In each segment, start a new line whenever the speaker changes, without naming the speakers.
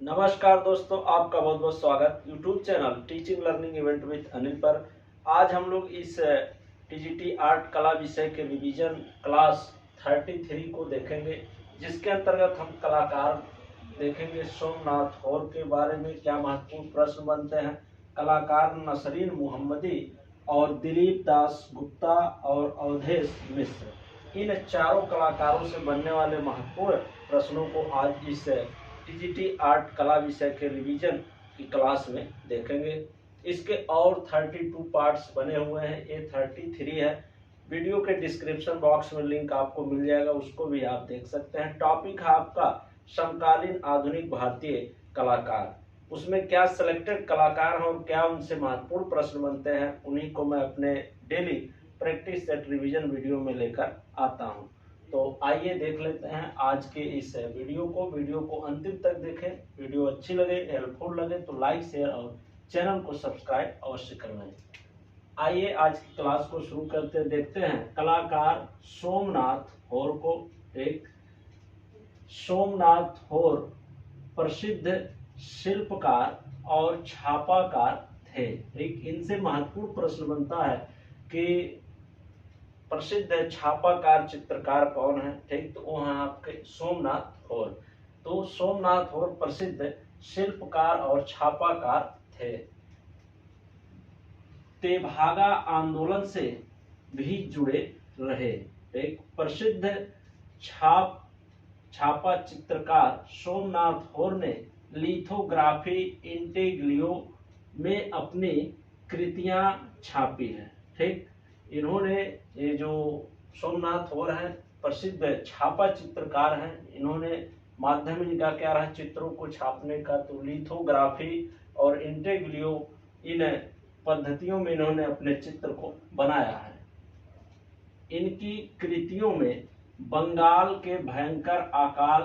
नमस्कार दोस्तों, आपका बहुत बहुत स्वागत YouTube channel teaching learning event with Anil पर। आज हम लोग इस टीजीटी आर्ट कला विषय के रिवीजन क्लास 33 को देखेंगे, जिसके अंतर्गत हम कलाकार देखेंगे। सोमनाथ होर के बारे में क्या महत्वपूर्ण प्रश्न बनते हैं, कलाकार नसरीन मोहम्मदी और दिलीप दास गुप्ता और अवधेश मिश्र, इन चारों कलाकारों से बनने वाले महत्वपूर्ण प्रश्नों को आज इस टीजीटी आर्ट कला विषय के रिवीजन की क्लास में देखेंगे। इसके और 32 पार्ट्स बने हुए हैं, ये 33 है। वीडियो के डिस्क्रिप्शन बॉक्स में लिंक आपको मिल जाएगा, उसको भी आप देख सकते हैं। टॉपिक है आपका समकालीन आधुनिक भारतीय कलाकार। उसमें क्या सिलेक्टेड कलाकार हैं और क्या उनसे महत्वपूर्ण प्रश्न बनते हैं, उन्हीं को मैं अपने daily practice set revision video में लेकर आता हूं। तो आइए देख लेते हैं आज के इस वीडियो को अंतिम तक देखें। वीडियो अच्छी लगे, हेल्पफुल लगे तो लाइक शेयर और चैनल को सब्सक्राइब अवश्य करवाएं। आइए आज की क्लास को शुरू करते देखते हैं कलाकार सोमनाथ होर को। एक सोमनाथ होर प्रसिद्ध शिल्पकार और छापाकार थे। एक इनसे महत्वपूर्ण प्रश्न बनता है कि प्रसिद्ध छापाकार चित्रकार कौन है। ठीक, तो वहाँ आपके सोमनाथ होर। तो सोमनाथ होर प्रसिद्ध शिल्पकार और छापाकार थे। तेभागा आंदोलन से भी जुड़े रहे। एक प्रसिद्ध छापा चित्रकार सोमनाथ होर ने लिथोग्राफी इंटेग्लियो में अपनी कृतियां छापी है। ठीक, इन्होंने ये जो सोमनाथ होर हैं प्रसिद्ध छापा चित्रकार हैं, इन्होंने माध्यम इनका क्या रहा चित्रों को छापने का, तो लिथोग्राफी और इंटेग्लियो इन पद्धतियों में इन्होंने अपने चित्र को बनाया है। इनकी कृतियों में बंगाल के भयंकर अकाल,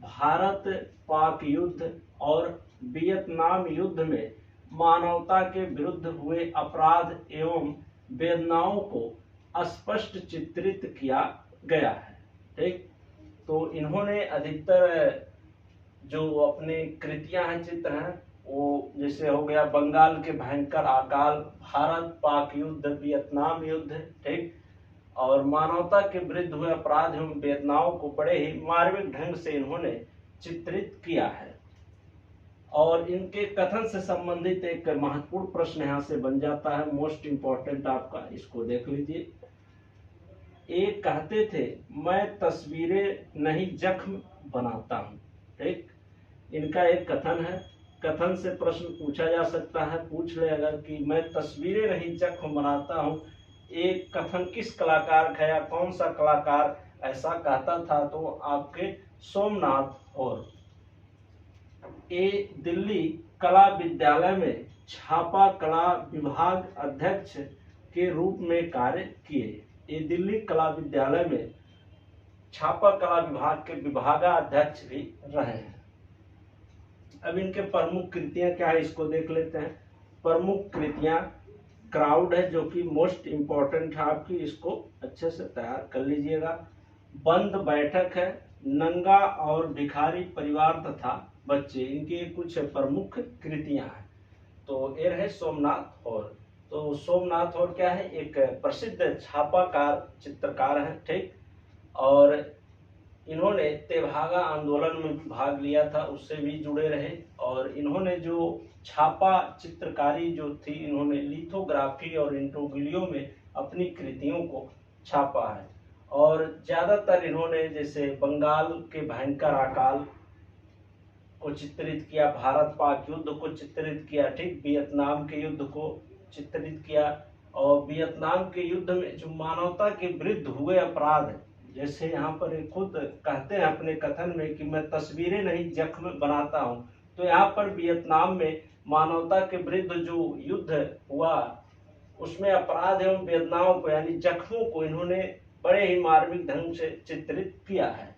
भारत पाक युद्ध और वियतनाम युद्ध में मानवता के विरुद्ध हुए अपराध एवं वेदनाओं को स्पष्ट चित्रित किया गया है। ठीक, तो इन्होंने अधिकतर जो अपने कृतियां हैं, चित्र हैं, वो जैसे हो गया बंगाल के भयंकर अकाल, भारत पाक युद्ध, वियतनाम युद्ध, ठीक, और मानवता के विरुद्ध हुए अपराध एवं वेदनाओं को बड़े ही मार्मिक ढंग से इन्होंने चित्रित किया है। और इनके कथन से संबंधित एक महत्वपूर्ण प्रश्न यहाँ से बन जाता है, मोस्ट इंपॉर्टेंट आपका, इसको देख लीजिए। एक कहते थे मैं तस्वीरें नहीं जख्म बनाता हूँ। ठीक, इनका एक कथन है। कथन से प्रश्न पूछा जा सकता है, पूछ ले अगर कि मैं तस्वीरें नहीं जख्म बनाता हूँ, एक कथन किस कलाकार का या कौन सा कलाकार ऐसा कहता था, तो आपके सोमनाथ होर। ये दिल्ली कला विद्यालय में छापा कला विभाग अध्यक्ष के रूप में कार्य किए। ये दिल्ली कला विद्यालय में छापा कला विभाग के विभागाध्यक्ष भी रहे हैं। अब इनके प्रमुख कृतियां क्या है, इसको देख लेते हैं। प्रमुख कृतियां क्राउड है, जो कि मोस्ट इंपॉर्टेंट है आपकी, इसको अच्छे से तैयार कर लीजिएगा। बंद बैठक है, नंगा और भिखारी परिवार तथा बच्चे, इनकी कुछ प्रमुख कृतियां हैं। तो ये रहे सोमनाथ होर। तो सोमनाथ होर क्या है, एक प्रसिद्ध छापाकार चित्रकार हैं। ठीक, और इन्होंने तेभागा आंदोलन में भाग लिया था, उससे भी जुड़े रहे। और इन्होंने जो छापा चित्रकारी जो थी, इन्होंने लिथोग्राफी और इंटेग्लियो में अपनी कृतियों को छापा है। और ज्यादातर इन्होंने जैसे बंगाल के भयंकर अकाल को चित्रित किया, भारत पाक युद्ध को चित्रित किया, ठीक, वियतनाम के युद्ध को चित्रित किया। और वियतनाम के युद्ध में जो मानवता के विरुद्ध हुए अपराध, जैसे यहाँ पर खुद कहते हैं अपने कथन में कि मैं तस्वीरें नहीं जख्म बनाता हूँ, तो यहाँ पर वियतनाम में मानवता के विरुद्ध जो युद्ध हुआ, उसमें अपराध एवं वेदनाओं को यानी जख्मों को इन्होंने बड़े ही मार्मिक ढंग से चित्रित किया है।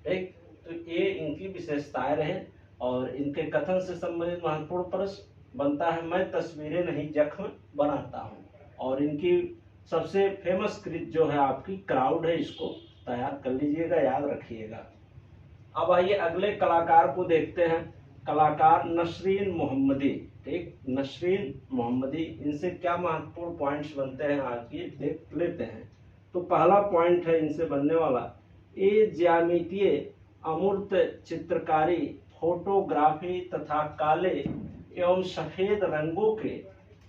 ठीक, तो ये इनकी विशेषताएं रहे। और इनके कथन से संबंधित महत्वपूर्ण प्रश्न बनता है मैं तस्वीरें नहीं जख्म बनाता हूँ। और इनकी सबसे फेमस कृत जो है आपकी क्राउड है, इसको तैयार कर लीजिएगा, याद रखिएगा। अब आइए अगले कलाकार को देखते हैं। कलाकार नसरीन मोहम्मदी, ठीक, नसरीन मोहम्मदी। इनसे क्या महत्वपूर्ण पॉइंट्स बनते हैं आगे देख लेते हैं। तो पहला पॉइंट है इनसे बनने वाला, ये ज्यामितीय अमूर्त चित्रकारी, फोटोग्राफी तथा काले एवं सफेद रंगों के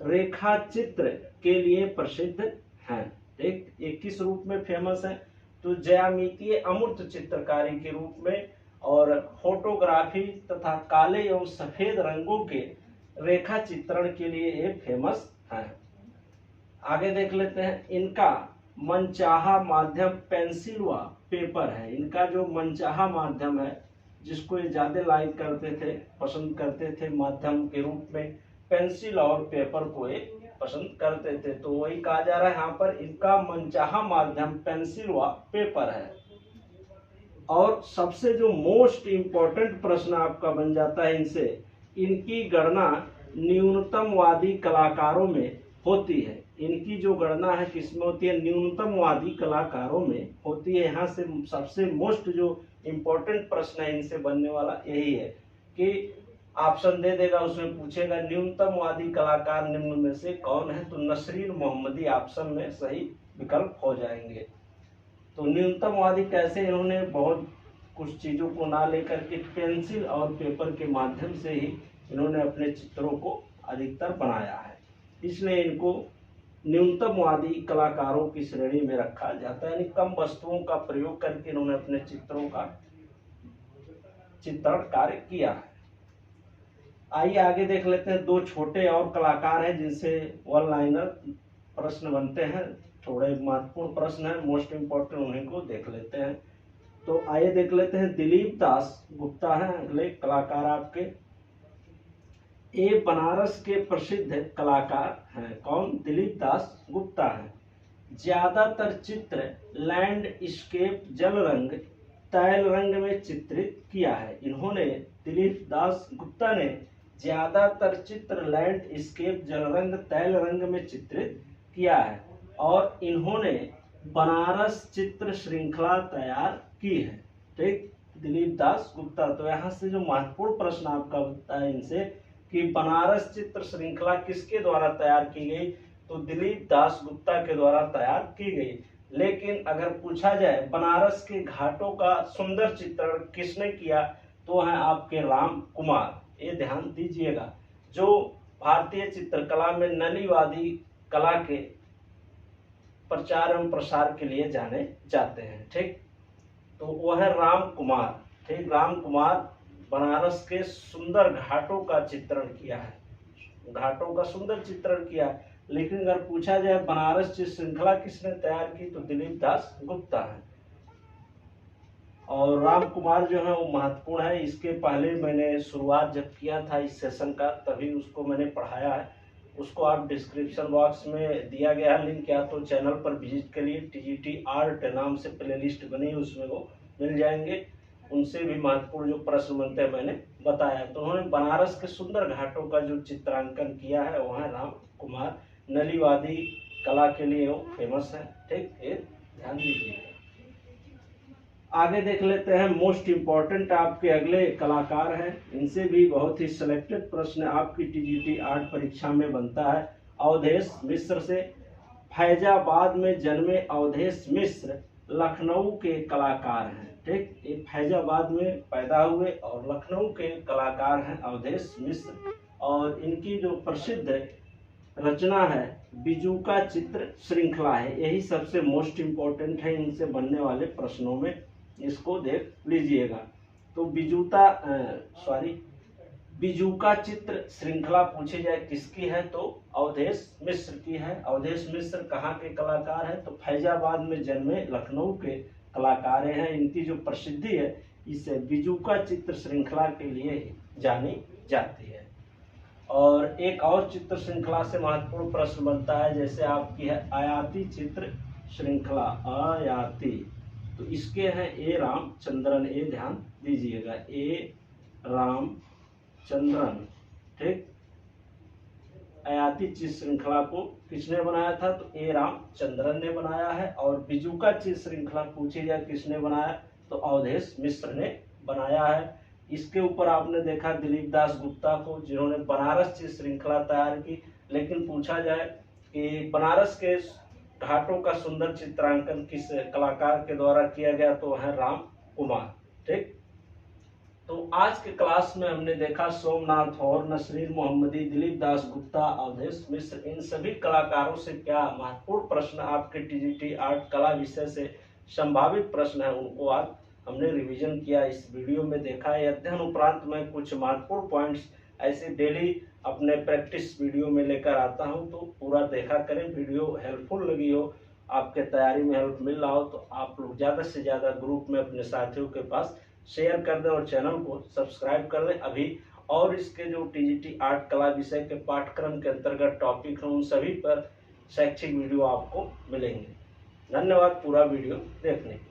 रेखा चित्र के लिए प्रसिद्ध हैं। ठीक, ये किस रूप में फेमस है? तो ज्यामितीय अमूर्त चित्रकारी के रूप में और फोटोग्राफी तथा काले एवं सफेद रंगों के रेखा चित्रण के लिए ये फेमस है। आगे देख लेते हैं, इनका मनचाहा माध्यम पेंसिल व पेपर है। इनका जो मनचाहा माध्यम है, जिसको ये ज्यादा लाइक करते थे, पसंद करते थे माध्यम के रूप में, पेंसिल और पेपर को ये पसंद करते थे। तो वही कहा जा रहा है यहाँ पर, इनका मनचाहा माध्यम पेंसिल व पेपर है। और सबसे जो मोस्ट इम्पोर्टेंट प्रश्न आपका बन जाता है इनसे, इनकी गणना न्यूनतमवादी कलाकारों में होती है। इनकी जो गणना है किसमें होती है? न्यूनतमवादी कलाकारों में होती है। यहाँ से सबसे मोस्ट जो इम्पोर्टेंट प्रश्न है इनसे बनने वाला यही है कि ऑप्शन दे देगा, उसमें पूछेगा न्यूनतमवादी कलाकार निम्न में से कौन है? तो नसरीन मोहम्मदी ऑप्शन में सही विकल्प हो जाएंगे। तो न्यूनतमवादी कैसे? इन्होंने बहुत कुछ चीजों को ना लेकर के पेंसिल और पेपर के माध्यम से ही इन्होंने अपने चित्रों को अधिकतर बनाया है, इसलिए इनको न्यूनतमवादी कलाकारों की श्रेणी में रखा जाता है। यानी कम वस्तुओं का प्रयोग करके इन्होंने अपने चित्रों का चित्रण कार्य किया है। आइए आगे देख लेते हैं, दो छोटे और कलाकार हैं जिनसे वन लाइनर प्रश्न बनते हैं। थोड़े महत्वपूर्ण प्रश्न है, मोस्ट इम्पोर्टेंट, उन्हीं को देख लेते हैं। तो आइए देख लेते हैं, दिलीप दास गुप्ता है अगले कलाकार आपके। ये बनारस के प्रसिद्ध कलाकार हैं। कौन? दिलीप दास गुप्ता है। ज्यादातर चित्र लैंडस्केप, जल रंग, तैल रंग में चित्रित किया है। इन्होंने, दिलीप दास गुप्ता ने ज्यादातर चित्र लैंडस्केप, जल रंग, तैल रंग में चित्रित किया है और इन्होंने बनारस चित्र श्रृंखला तैयार की है। ठीक, दिलीप दास गुप्ता। तो यहाँ से जो महत्वपूर्ण प्रश्न आपका बनता है इनसे कि बनारस चित्र श्रृंखला किसके द्वारा तैयार की गई? तो दिलीप दास गुप्ता के द्वारा तैयार की गई। लेकिन अगर पूछा जाए बनारस के घाटों का सुंदर चित्रण किसने किया, तो है आपके राम कुमार। ये ध्यान दीजिएगा, जो भारतीय चित्रकला में नलीवादी कला के प्रचार एवं प्रसार के लिए जाने जाते हैं। ठीक, तो वह है राम कुमार। ठीक, राम कुमार बनारस के सुंदर घाटों का चित्रण किया है, घाटों का सुंदर चित्रण किया। लेकिन अगर पूछा जाए बनारस चित्र श्रृंखला किसने तैयार की, तो दिलीप दास गुप्ता है। और राम कुमार जो है वो महत्वपूर्ण है। इसके पहले मैंने शुरुआत जब किया था इस सेशन का, तभी उसको मैंने पढ़ाया है। उसको आप डिस्क्रिप्शन बॉक्स में दिया गया है लिंक, या तो चैनल पर विजिट करिए, टीजीटी आर्ट नाम से प्लेलिस्ट बनी है, उसमें वो मिल जाएंगे। उनसे भी महत्वपूर्ण जो प्रश्न बनते हैं मैंने बताया। तो उन्होंने बनारस के सुंदर घाटों का जो चित्रांकन किया है वह है राम कुमार। नलीवादी कला के लिए वो फेमस है। ठीक, ये ध्यान दीजिए। आगे देख लेते हैं, मोस्ट इम्पोर्टेंट आपके अगले कलाकार हैं। इनसे भी बहुत ही सिलेक्टेड प्रश्न आपकी टीजीटी आर्ट परीक्षा में बनता है। अवधेश मिश्र से। फैजाबाद में जन्मे अवधेश मिश्र लखनऊ के कलाकार हैं। ठीक, ये फैजाबाद में पैदा हुए और लखनऊ के कलाकार हैं अवधेश मिश्र। और इनकी जो प्रसिद्ध रचना है बिजूका चित्र श्रृंखला है। यही सबसे मोस्ट इम्पोर्टेंट है इनसे बनने वाले प्रश्नों में, इसको देख लीजिएगा। तो बिजूका चित्र श्रृंखला पूछी जाए किसकी है, तो अवधेश मिश्र की है। अवधेश मिश्र कहाँ के कलाकार हैं, तो फैजाबाद में जन्मे लखनऊ के कलाकार हैं। इनकी जो प्रसिद्धि है इसे बिजूका चित्र श्रृंखला के लिए जानी जाती है। और एक और चित्र श्रृंखला से महत्वपूर्ण प्रश्न बनता है, जैसे आपकी है आयाती चित्र श्रृंखला, आयाती। तो इसके हैं ए रामचंद्रन। ए ध्यान दीजिएगा, ए रामचंद्रन। ठीक, आयाती चित्र श्रृंखला को किसने बनाया था, तो ए रामचंद्रन ने बनाया है। और बिजूका चित्र श्रृंखला पूछी जाए किसने बनाया, तो अवधेश मिश्र ने बनाया है। इसके ऊपर आपने देखा दिलीप दास गुप्ता को, जिन्होंने बनारस की श्रृंखला तैयार की। लेकिन पूछा जाए कि बनारस के घाटों का सुंदर चित्रांकन किस कलाकार के द्वारा किया गया, तो है राम कुमार। ठीक, तो आज के क्लास में हमने देखा सोमनाथ और नसरीन मोहम्मदी, दिलीप दास गुप्ता, अवधेश मिश्र, इन सभी कलाकारों से क्या महत्वपूर्ण प्रश्न आपके टीजीटी आर्ट कला विषय से संभावित प्रश्न है, उनको आज हमने रिवीजन किया, इस वीडियो में देखा है। अध्ययन उपरांत मैं कुछ महत्वपूर्ण पॉइंट्स ऐसे डेली अपने प्रैक्टिस वीडियो में लेकर आता हूं, तो पूरा देखा करें। वीडियो हेल्पफुल लगी हो, आपके तैयारी में हेल्प मिल रहा हो, तो आप लोग ज़्यादा से ज़्यादा ग्रुप में अपने साथियों के पास शेयर कर दें और चैनल को सब्सक्राइब कर लें अभी। और इसके जो टीजीटी आर्ट कला विषय के पाठ्यक्रम के अंतर्गत टॉपिक हैं, उन सभी पर शैक्षिक वीडियो आपको मिलेंगे। धन्यवाद पूरा वीडियो देखने के लिए।